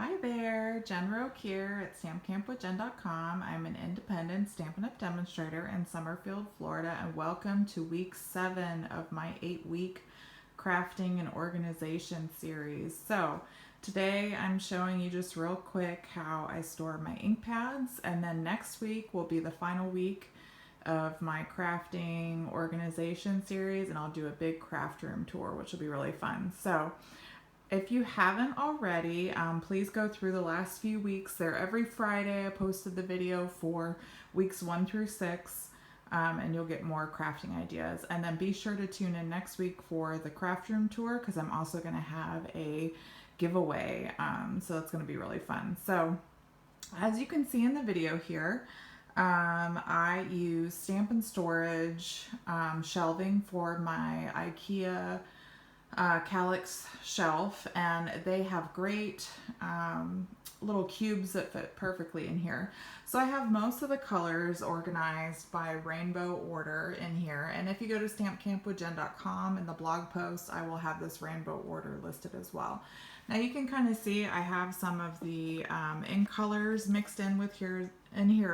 Hi there, Jen Roque here at StampCampWithJen.com. I'm an independent Stampin' Up! Demonstrator in Summerfield, Florida, and welcome to week 7 of my 8-week crafting and organization series. So today I'm showing you just real quick how I store my ink pads, and then next week will be the final week of my crafting organization series, and I'll do a big craft room tour, which will be really fun. So if you haven't already, please go through the last few weeks. There every Friday I posted the video for weeks 1 through 6, and you'll get more crafting ideas. And then be sure to tune in next week for the craft room tour, because I'm also going to have a giveaway, so it's going to be really fun. So as you can see in the video here, I use Stampin' Storage shelving for my IKEA Kallax shelf, and they have great little cubes that fit perfectly in here. So I have most of the colors organized by rainbow order in here, and if you go to StampCampWithJen.com in the blog post, I will have this rainbow order listed as well. Now you can kind of see I have some of the ink colors mixed in with here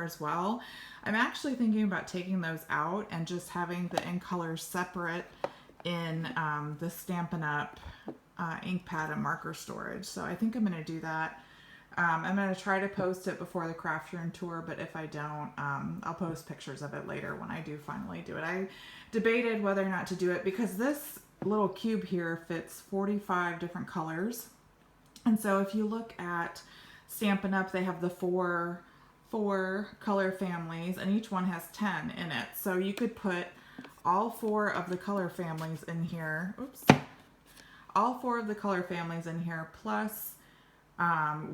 as well. I'm actually thinking about taking those out and just having the ink colors separate in the Stampin' Up! Ink pad and marker storage. So I think I'm going to do that. I'm going to try to post it before the craft room tour, but if I don't, I'll post pictures of it later when I do finally do it. I debated whether or not to do it because this little cube here fits 45 different colors. And so if you look at Stampin' Up!, they have the four color families, and each one has 10 in it. So you could put all 4 of the color families in here. Oops. All 4 of the color families in here, plus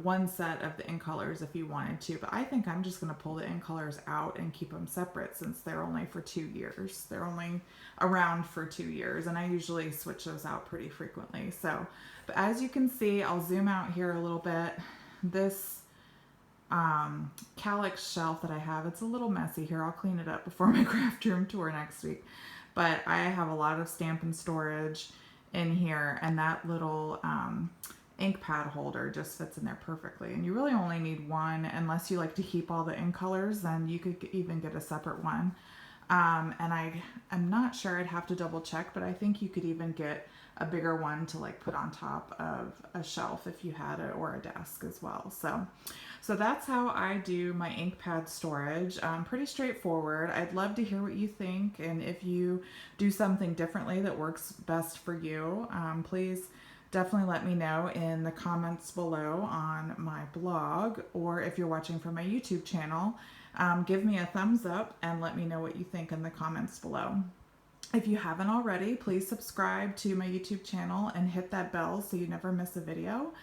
one set of the ink colors if you wanted to. But I think I'm just going to pull the ink colors out and keep them separate since they're only for 2 years. They're only around for 2 years, and I usually switch those out pretty frequently. So, but as you can see, I'll zoom out here a little bit. This Kallax shelf that I have, it's a little messy here. I'll clean it up before my craft room tour next week. But I have a lot of Stampin' Storage in here, and that little ink pad holder just fits in there perfectly. And you really only need one, unless you like to keep all the ink colors, then you could even get a separate one. And I'm not sure, I'd have to double check, but I think you could even get a bigger one to like put on top of a shelf if you had it, or a desk as well. So that's how I do my ink pad storage. Pretty straightforward. I'd love to hear what you think, and if you do something differently that works best for you, please definitely let me know in the comments below on my blog, or if you're watching from my YouTube channel, give me a thumbs up and let me know what you think in the comments below. If you haven't already, please subscribe to my YouTube channel and hit that bell so you never miss a video.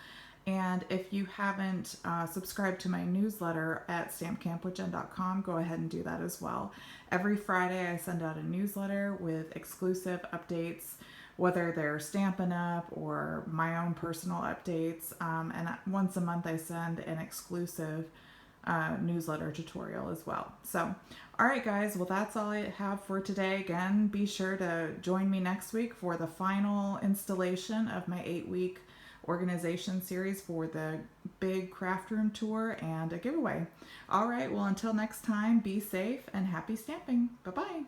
And if you haven't subscribed to my newsletter at StampCampWithJen.com, go ahead and do that as well. Every Friday I send out a newsletter with exclusive updates, whether they're Stampin' Up! Or my own personal updates. And once a month I send an exclusive newsletter tutorial as well. So, all right guys, well that's all I have for today. Again, be sure to join me next week for the final installation of my 8-week organization series for the big craft room tour and a giveaway. All right, well until next time, be safe and happy stamping. Bye-bye.